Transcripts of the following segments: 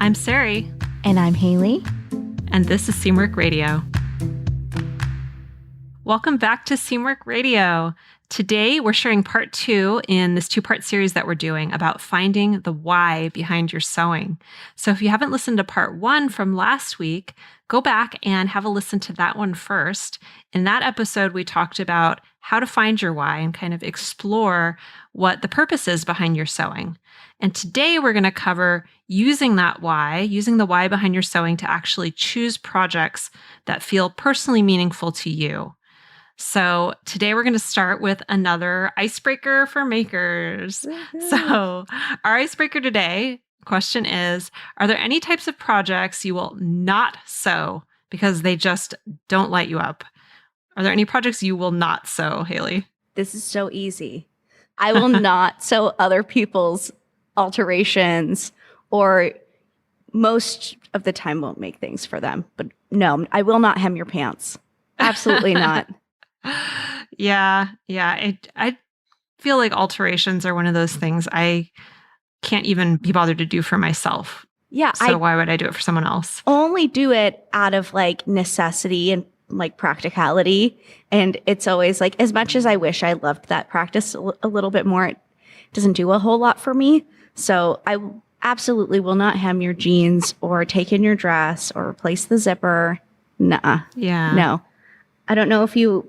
I'm Sari. And I'm Haley. And this is Seamwork Radio. Welcome back to Seamwork Radio. Today, we're sharing part 2 in this 2-part series that we're doing about finding the why behind your sewing. So if you haven't listened to part 1 from last week, go back and have a listen to that one first. In that episode, we talked about how to find your why and kind of explore what the purpose is behind your sewing. And today, we're going to cover using the why behind your sewing to actually choose projects that feel personally meaningful to you. So today we're going to start with another icebreaker for makers. Woo-hoo. So our icebreaker today question is, are there any types of projects you will not sew because they just don't light you up? Are there any projects you will not sew, Haley? This is so easy. I will not sew other people's alterations, or most of the time won't make things for them. But no, I will not hem your pants. Absolutely not. Yeah. I feel like alterations are one of those things I can't even be bothered to do for myself. Yeah. So why would I do it for someone else? Only do it out of like necessity and like practicality. And it's always like, as much as I wish I loved that practice a little bit more, it doesn't do a whole lot for me. So I absolutely will not hem your jeans or take in your dress or replace the zipper. Nuh-uh. Yeah. No. I don't know if you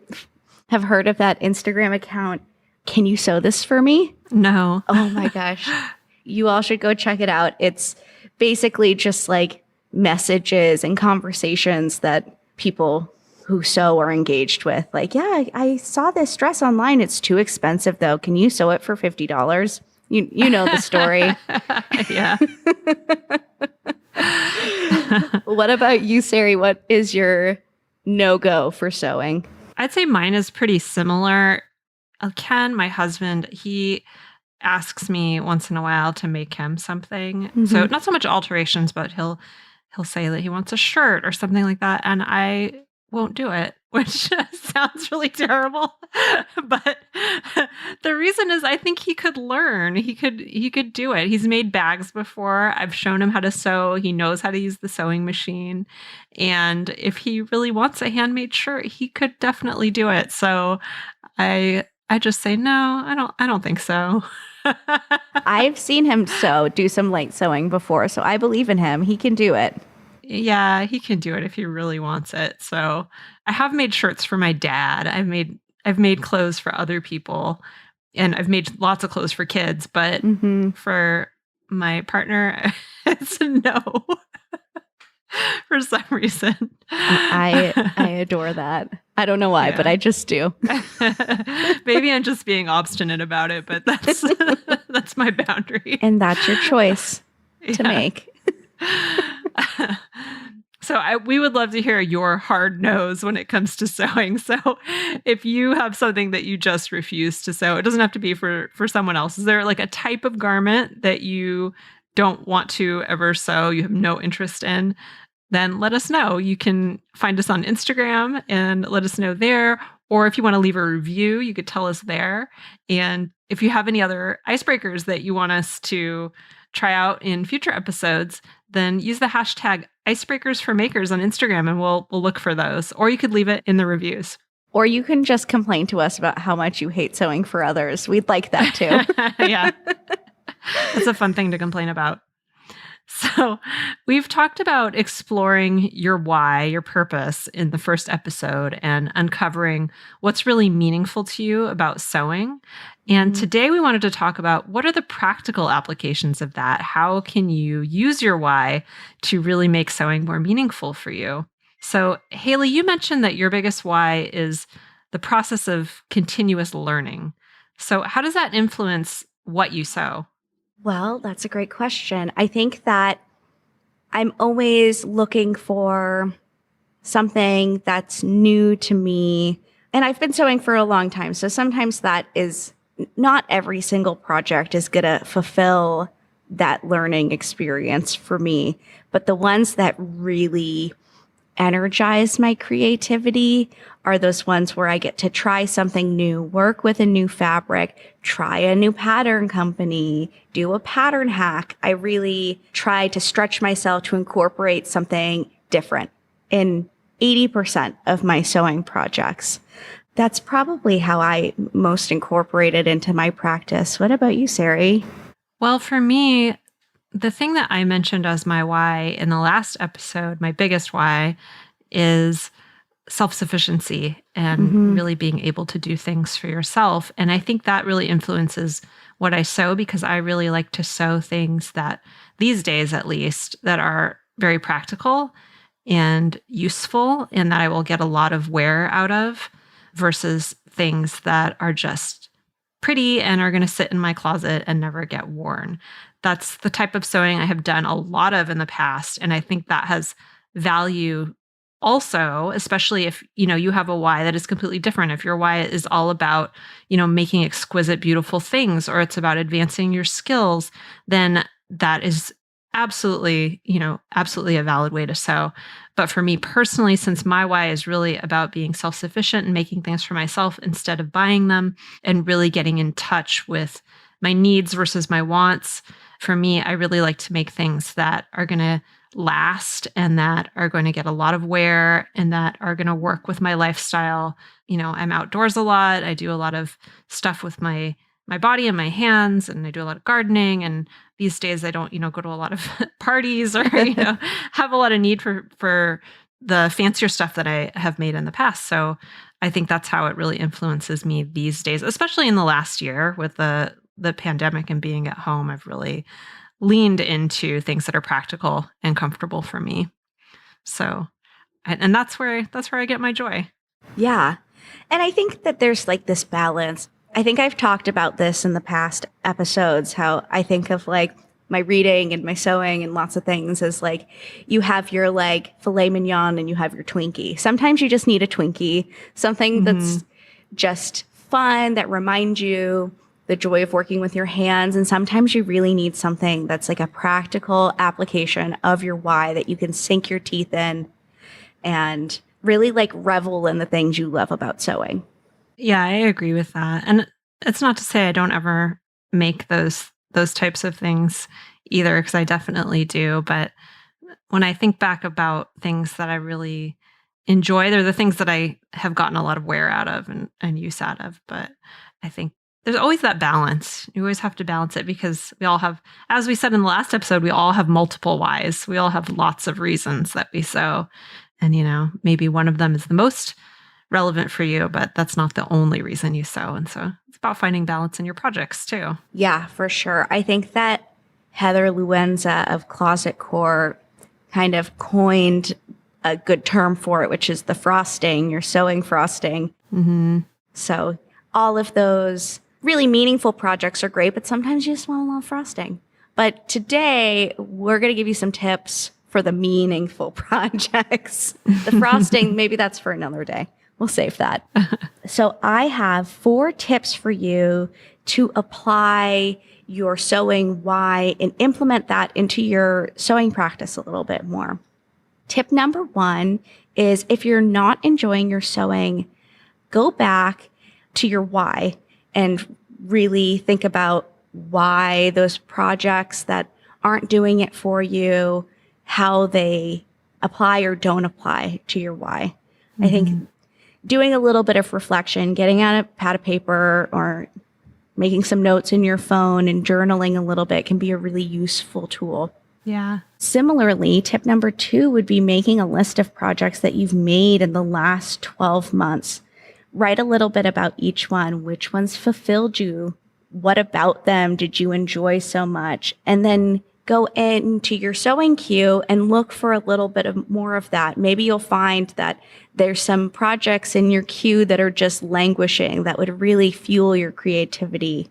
have heard of that Instagram account. Can you sew this for me? No. Oh my gosh. You all should go check it out. It's basically just like messages and conversations that people who sew are engaged with. Like, yeah, I saw this dress online. It's too expensive though. Can you sew it for $50? You know the story. Yeah. What about you, Sari? What is your no-go for sewing? I'd say mine is pretty similar. Ken, my husband, he asks me once in a while to make him something. Mm-hmm. So not so much alterations, but he'll say that he wants a shirt or something like that, and I won't do it, which sounds really terrible. But the reason is I think he could learn. He could do it. He's made bags before. I've shown him how to sew. He knows how to use the sewing machine. And if he really wants a handmade shirt, he could definitely do it. So I just say, no, I don't think so. I've seen him do some light sewing before, so I believe in him. He can do it. Yeah, he can do it if he really wants it. So I have made shirts for my dad. I've made clothes for other people, and I've made lots of clothes for kids, but for my partner, it's a no. For some reason. I adore that. I don't know why, but I just do. Maybe I'm just being obstinate about it, but that's my boundary. And that's your choice to make. So we would love to hear your hard no's when it comes to sewing. So if you have something that you just refuse to sew, it doesn't have to be for someone else. Is there like a type of garment that you don't want to ever sew, you have no interest in? Then let us know. You can find us on Instagram and let us know there. Or if you want to leave a review, you could tell us there. And if you have any other icebreakers that you want us to try out in future episodes, then use the hashtag icebreakersformakers on Instagram and we'll look for those. Or you could leave it in the reviews. Or you can just complain to us about how much you hate sewing for others. We'd like that too. Yeah. It's a fun thing to complain about. So we've talked about exploring your why, your purpose in the first episode and uncovering what's really meaningful to you about sewing. And today we wanted to talk about what are the practical applications of that? How can you use your why to really make sewing more meaningful for you? So Haley, you mentioned that your biggest why is the process of continuous learning. So how does that influence what you sew? Well, that's a great question. I think that I'm always looking for something that's new to me. And I've been sewing for a long time. So sometimes that is not every single project is going to fulfill that learning experience for me. But the ones that really energize my creativity are those ones where I get to try something new, work with a new fabric, try a new pattern company, do a pattern hack. I really try to stretch myself to incorporate something different in 80% of my sewing projects. That's probably how I most incorporate it into my practice. What about you, Sari? Well, for me, the thing that I mentioned as my why in the last episode, my biggest why, is self-sufficiency and really being able to do things for yourself. And I think that really influences what I sew, because I really like to sew things that, these days at least, that are very practical and useful and that I will get a lot of wear out of, versus things that are just pretty and are going to sit in my closet and never get worn. That's the type of sewing I have done a lot of in the past. And I think that has value also, especially if, you have a why that is completely different. If your why is all about, making exquisite, beautiful things, or it's about advancing your skills, then that is absolutely, absolutely a valid way to sew. But for me personally, since my why is really about being self-sufficient and making things for myself instead of buying them, and really getting in touch with my needs versus my wants, for me, I really like to make things that are going to last and that are going to get a lot of wear and that are going to work with my lifestyle. I'm outdoors a lot. I do a lot of stuff with my body and my hands, and I do a lot of gardening. And these days I don't, go to a lot of parties or, have a lot of need for the fancier stuff that I have made in the past. So I think that's how it really influences me these days, especially in the last year with the pandemic and being at home. I've really leaned into things that are practical and comfortable for me. So, and that's where I get my joy. Yeah. And I think that there's like this balance. I think I've talked about this in the past episodes, how I think of like my reading and my sewing and lots of things as like, you have your like filet mignon and you have your Twinkie. Sometimes you just need a Twinkie, something that's just fun, that reminds you the joy of working with your hands. And sometimes you really need something that's like a practical application of your why that you can sink your teeth in and really like revel in the things you love about sewing. Yeah, I agree with that. And it's not to say I don't ever make those types of things either, because I definitely do. But when I think back about things that I really enjoy, they're the things that I have gotten a lot of wear out of and use out of. But I think there's always that balance. You always have to balance it, because we all have, as we said in the last episode, we all have multiple whys. We all have lots of reasons that we sew. And, maybe one of them is the most relevant for you, but that's not the only reason you sew. And so it's about finding balance in your projects too. Yeah, for sure. I think that Heather Luenza of Closet Core kind of coined a good term for it, which is the frosting, your sewing frosting. So all of those really meaningful projects are great, but sometimes you just want a little frosting. But today we're going to give you some tips for the meaningful projects. The frosting, maybe that's for another day. We'll save that. So I have 4 tips for you to apply your sewing why and implement that into your sewing practice a little bit more. Tip number 1 is, if you're not enjoying your sewing, go back to your why and really think about why those projects that aren't doing it for you, how they apply or don't apply to your why. I think doing a little bit of reflection, getting out a pad of paper or making some notes in your phone and journaling a little bit can be a really useful tool. Yeah. Similarly, tip number 2 would be making a list of projects that you've made in the last 12 months. Write a little bit about each one. Which ones fulfilled you? What about them did you enjoy so much? And then go into your sewing queue and look for a little bit of more of that. Maybe you'll find that there's some projects in your queue that are just languishing that would really fuel your creativity.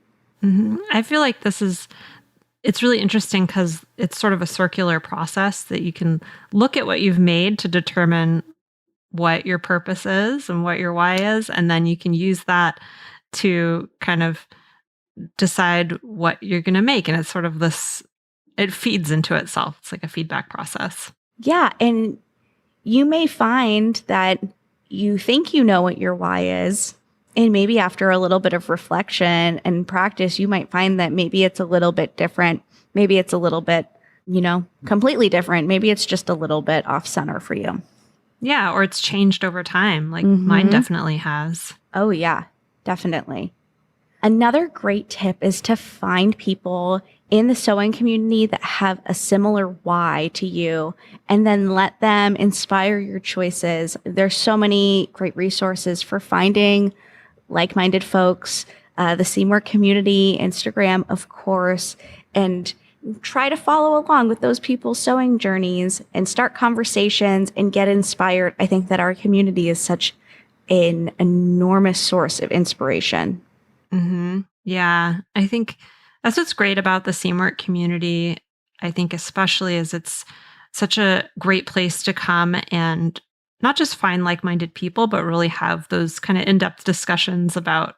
I feel like it's really interesting because it's sort of a circular process that you can look at what you've made to determine what your purpose is and what your why is. And then you can use that to kind of decide what you're going to make. And it's sort of it feeds into itself. It's like a feedback process. Yeah. And you may find that you think you know what your why is. And maybe after a little bit of reflection and practice, you might find that maybe it's a little bit different. Maybe it's a little bit, completely different. Maybe it's just a little bit off center for you. Yeah, or it's changed over time. Like mine definitely has. Oh, yeah, definitely. Another great tip is to find people in the sewing community that have a similar why to you, and then let them inspire your choices. There's so many great resources for finding like-minded folks, the Seamwork community, Instagram, of course, and try to follow along with those people's sewing journeys and start conversations and get inspired. I think that our community is such an enormous source of inspiration. Mm-hmm. Yeah, I think that's what's great about the Seamwork community. I think especially as it's such a great place to come and not just find like-minded people, but really have those kind of in-depth discussions about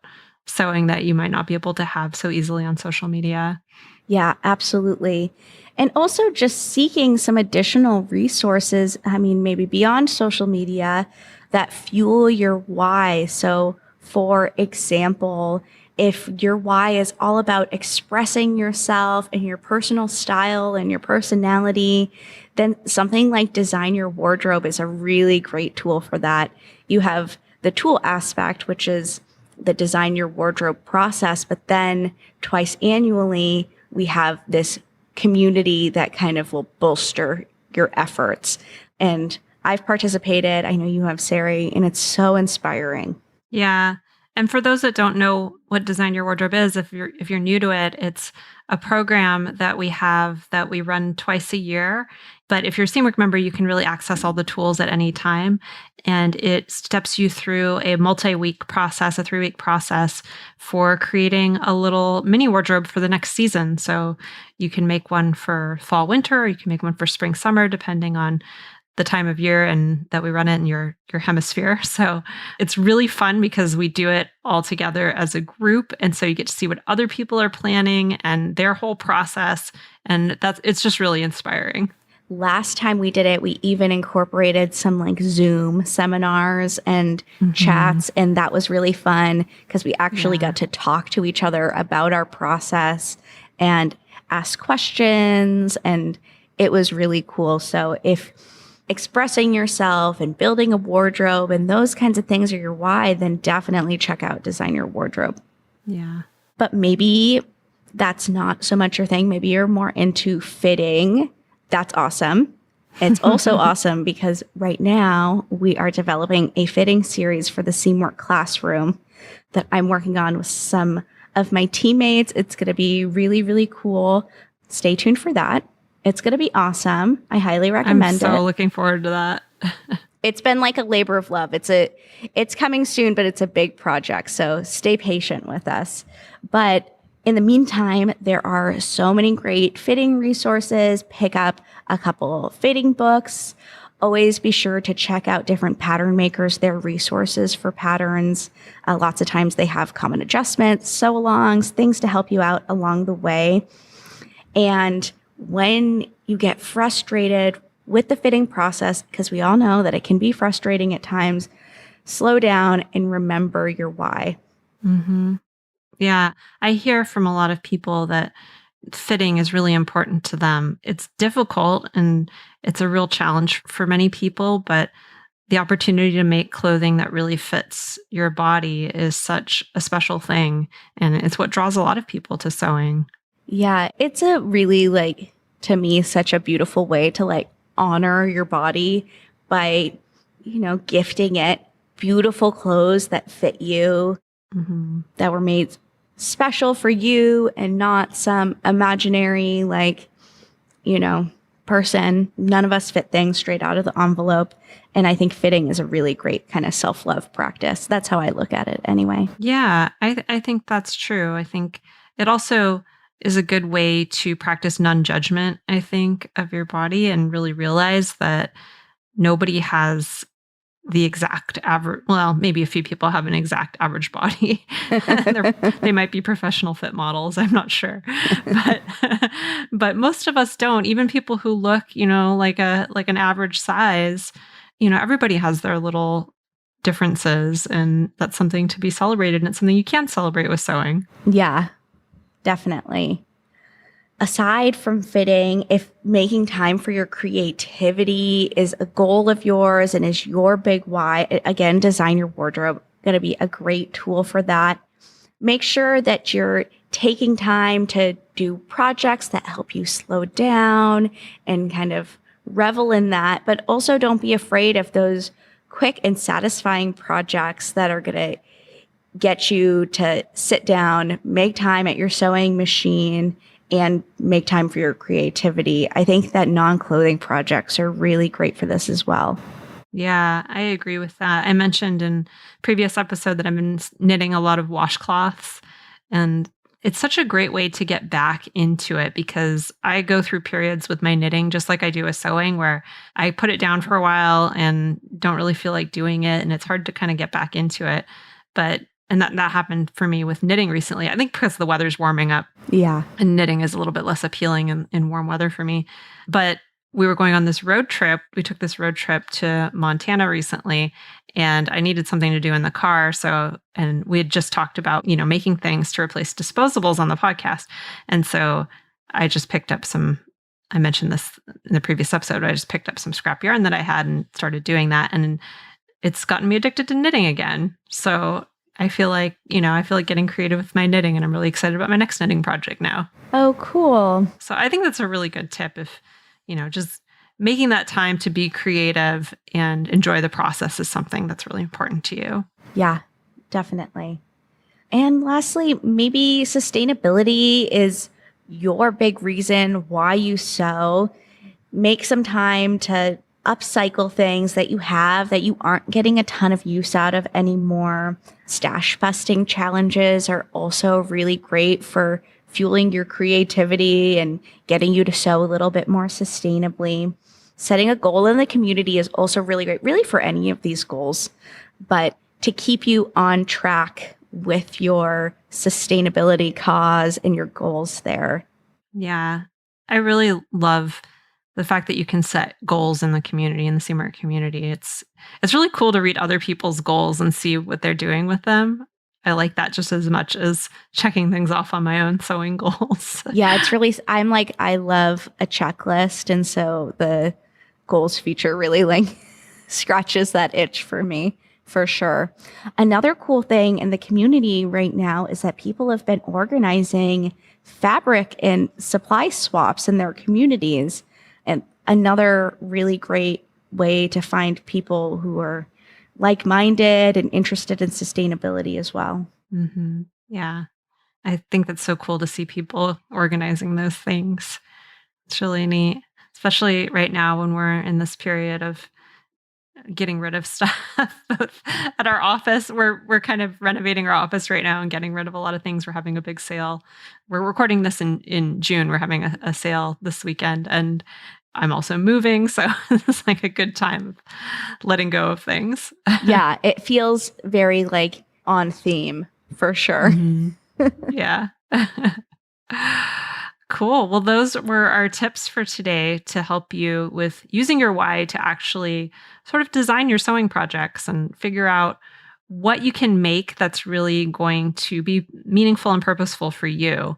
sewing that you might not be able to have so easily on social media. Yeah, absolutely. And also just seeking some additional resources, maybe beyond social media, that fuel your why. So, for example, if your why is all about expressing yourself and your personal style and your personality, then something like Design Your Wardrobe is a really great tool for that. You have the tool aspect, which is the Design Your Wardrobe process, but then twice annually, we have this community that kind of will bolster your efforts. And I've participated. I know you have, Sari, and it's so inspiring. Yeah. And for those that don't know what Design Your Wardrobe is, if you're new to it, it's a program that we have that we run twice a year. But if you're a Seamwork member, you can really access all the tools at any time. And it steps you through a multi-week process, a 3-week process for creating a little mini wardrobe for the next season. So you can make one for fall, winter, or you can make one for spring, summer, depending on the time of year and that we run it in your hemisphere. So it's really fun because we do it all together as a group. And so you get to see what other people are planning and their whole process. And it's just really inspiring. Last time we did it, we even incorporated some like Zoom seminars and chats. And that was really fun because we actually got to talk to each other about our process and ask questions. And it was really cool. So if expressing yourself and building a wardrobe and those kinds of things are your why, then definitely check out Design Your Wardrobe. Yeah. But maybe that's not so much your thing. Maybe you're more into fitting. That's awesome. It's also awesome because right now we are developing a fitting series for the Seamwork classroom that I'm working on with some of my teammates. It's going to be really, really cool. Stay tuned for that. It's going to be awesome. I highly recommend it. I'm so looking forward to that. It's been like a labor of love. It's coming soon, but it's a big project. So stay patient with us. But in the meantime, there are so many great fitting resources. Pick up a couple fitting books. Always be sure to check out different pattern makers, their resources for patterns. Lots of times they have common adjustments, sew-alongs, things to help you out along the way. And when you get frustrated with the fitting process, because we all know that it can be frustrating at times, slow down and remember your why. Mm-hmm. Yeah, I hear from a lot of people that fitting is really important to them. It's difficult and it's a real challenge for many people, but the opportunity to make clothing that really fits your body is such a special thing. And it's what draws a lot of people to sewing. Yeah, it's a really, to me, such a beautiful way to honor your body by, gifting it beautiful clothes that fit you, that were made special for you and not some imaginary, person. None of us fit things straight out of the envelope. And I think fitting is a really great kind of self-love practice. That's how I look at it anyway. Yeah, I think that's true. I think it also is a good way to practice non-judgment, I think, of your body and really realize that nobody has the exact average. Well, maybe a few people have an exact average body. They might be professional fit models. I'm not sure, but most of us don't. Even people who look, like an average size, everybody has their little differences, and that's something to be celebrated, and it's something you can celebrate with sewing. Yeah, definitely. Aside from fitting, if making time for your creativity is a goal of yours and is your big why, again, design your wardrobe going to be a great tool for that. Make sure that you're taking time to do projects that help you slow down and kind of revel in that, but also don't be afraid of those quick and satisfying projects that are going to get you to sit down, make time at your sewing machine, and make time for your creativity. I think that non-clothing projects are really great for this as well. Yeah, I agree with that. I mentioned in previous episode that I've been knitting a lot of washcloths, and it's such a great way to get back into it because I go through periods with my knitting just like I do with sewing where I put it down for a while and don't really feel like doing it, and it's hard to kind of get back into it. And that happened for me with knitting recently. I think because the weather's warming up. Yeah. And knitting is a little bit less appealing in warm weather for me. But we were going on this road trip. We took this road trip to Montana recently, and I needed something to do in the car. And we had just talked about, making things to replace disposables on the podcast. And so I just picked up I mentioned this in the previous episode, I just picked up some scrap yarn that I had and started doing that. And it's gotten me addicted to knitting again. So I feel like getting creative with my knitting, and I'm really excited about my next knitting project now. Oh, cool. So I think that's a really good tip if, just making that time to be creative and enjoy the process is something that's really important to you. Yeah, definitely. And lastly, maybe sustainability is your big reason why you sew. Make some time to upcycle things that you have that you aren't getting a ton of use out of anymore. Stash busting challenges are also really great for fueling your creativity and getting you to sew a little bit more sustainably. Setting a goal in the community is also really great, really for any of these goals, but to keep you on track with your sustainability cause and your goals there. Yeah, I really love the fact that you can set goals in the community, in the CMARC community. It's really cool to read other people's goals and see what they're doing with them. I like that just as much as checking things off on my own sewing goals. Yeah, it's really, I love a checklist. And so the goals feature really scratches that itch for me, for sure. Another cool thing in the community right now is that people have been organizing fabric and supply swaps in their communities. And another really great way to find people who are like-minded and interested in sustainability as well. Mm-hmm. Yeah. I think that's so cool to see people organizing those things. It's really neat, especially right now when we're in this period of getting rid of stuff. At our office, we're kind of renovating our office right now and getting rid of a lot of things. We're having a big sale. We're recording this in June. We're having a sale this weekend, and I'm also moving, so it's like a good time of letting go of things. Yeah, it feels very on theme for sure. Mm-hmm. Yeah. Cool. Well, those were our tips for today to help you with using your why to actually sort of design your sewing projects and figure out what you can make that's really going to be meaningful and purposeful for you.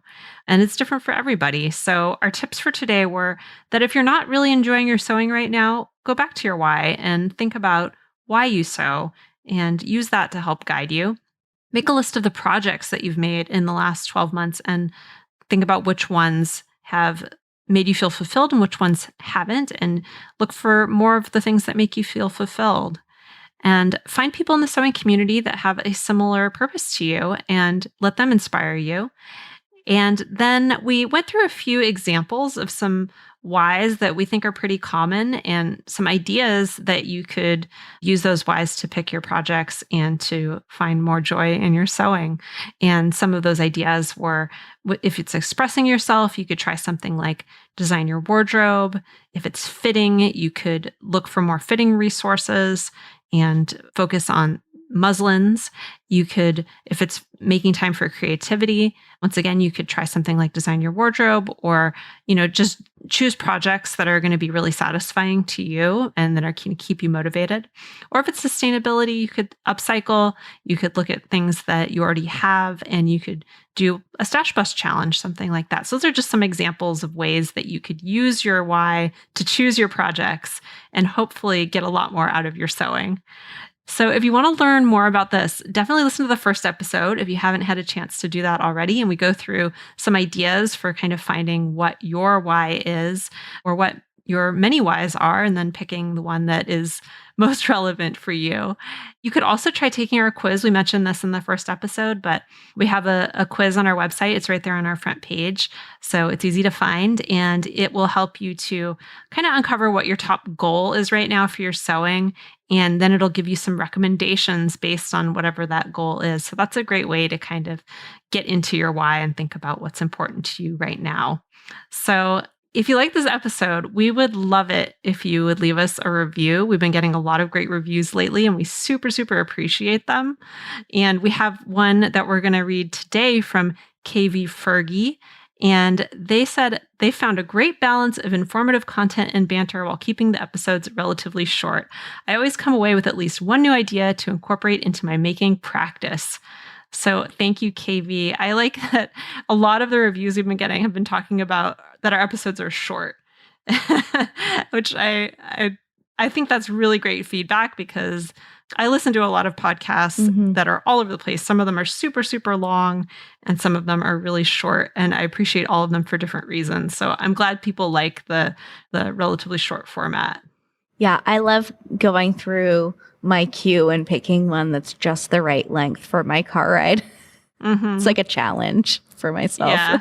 And it's different for everybody. So our tips for today were that if you're not really enjoying your sewing right now, go back to your why and think about why you sew and use that to help guide you. Make a list of the projects that you've made in the last 12 months and think about which ones have made you feel fulfilled and which ones haven't, and look for more of the things that make you feel fulfilled. And find people in the sewing community that have a similar purpose to you and let them inspire you. And then we went through a few examples of some whys that we think are pretty common and some ideas that you could use those whys to pick your projects and to find more joy in your sewing. And some of those ideas were, if it's expressing yourself, you could try something like design your wardrobe. If it's fitting, you could look for more fitting resources and focus on muslins. You could, if it's making time for creativity, once again, you could try something like design your wardrobe, or, just choose projects that are going to be really satisfying to you and that are going to keep you motivated. Or if it's sustainability, you could upcycle, you could look at things that you already have, and you could do a stash bus challenge, something like that. So those are just some examples of ways that you could use your why to choose your projects and hopefully get a lot more out of your sewing. So if you want to learn more about this, definitely listen to the first episode if you haven't had a chance to do that already. And we go through some ideas for kind of finding what your why is, or what your many whys are, and then picking the one that is most relevant for you. You could also try taking our quiz. We mentioned this in the first episode, but we have a quiz on our website. It's right there on our front page. So it's easy to find, and it will help you to kind of uncover what your top goal is right now for your sewing. And then it'll give you some recommendations based on whatever that goal is. So that's a great way to kind of get into your why and think about what's important to you right now. So if you like this episode, we would love it if you would leave us a review. We've been getting a lot of great reviews lately, and we super, super appreciate them. And we have one that we're going to read today from KV Fergie. And they said they found a great balance of informative content and banter while keeping the episodes relatively short. I always come away with at least one new idea to incorporate into my making practice. So thank you, KV. I like that a lot of the reviews we've been getting have been talking about that our episodes are short, which I think that's really great feedback, because I listen to a lot of podcasts that are all over the place. Some of them are super, super long, and some of them are really short. And I appreciate all of them for different reasons. So I'm glad people like the relatively short format. Yeah, I love going through my queue and picking one that's just the right length for my car ride. It's like a challenge for myself. Yeah,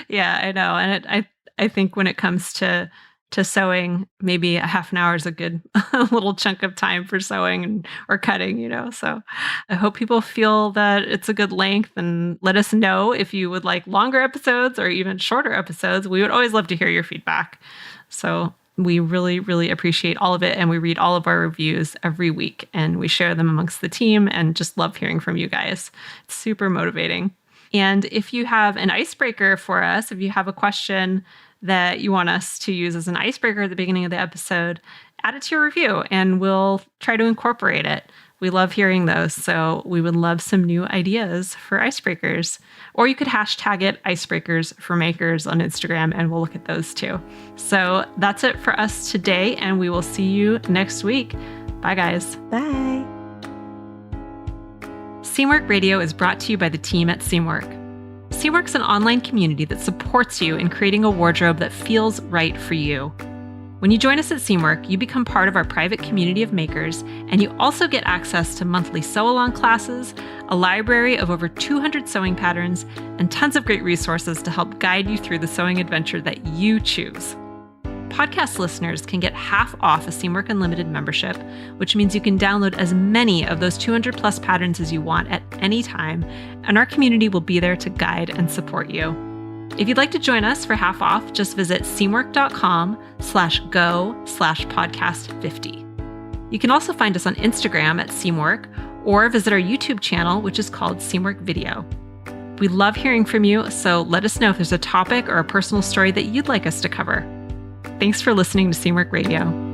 yeah, I know. And I think when it comes to sewing, maybe a half an hour is a good little chunk of time for sewing or cutting, So I hope people feel that it's a good length, and let us know if you would like longer episodes or even shorter episodes. We would always love to hear your feedback. So we really, really appreciate all of it. And we read all of our reviews every week, and we share them amongst the team, and just love hearing from you guys. It's super motivating. And if you have an icebreaker for us, if you have a question that you want us to use as an icebreaker at the beginning of the episode, add it to your review and we'll try to incorporate it. We love hearing those. So we would love some new ideas for icebreakers. Or you could hashtag it Icebreakers for Makers on Instagram, and we'll look at those too. So that's it for us today, and we will see you next week. Bye, guys. Bye. Seamwork Radio is brought to you by the team at Seamwork. Seamwork's an online community that supports you in creating a wardrobe that feels right for you. When you join us at Seamwork, you become part of our private community of makers, and you also get access to monthly sew-along classes, a library of over 200 sewing patterns, and tons of great resources to help guide you through the sewing adventure that you choose. Podcast listeners can get half off a Seamwork Unlimited membership, which means you can download as many of those 200 plus patterns as you want at any time, and our community will be there to guide and support you. If you'd like to join us for half off, just visit seamwork.com/go/podcast50. You can also find us on Instagram at Seamwork, or visit our YouTube channel, which is called Seamwork Video. We love hearing from you, so let us know if there's a topic or a personal story that you'd like us to cover. Thanks for listening to Seamwork Radio.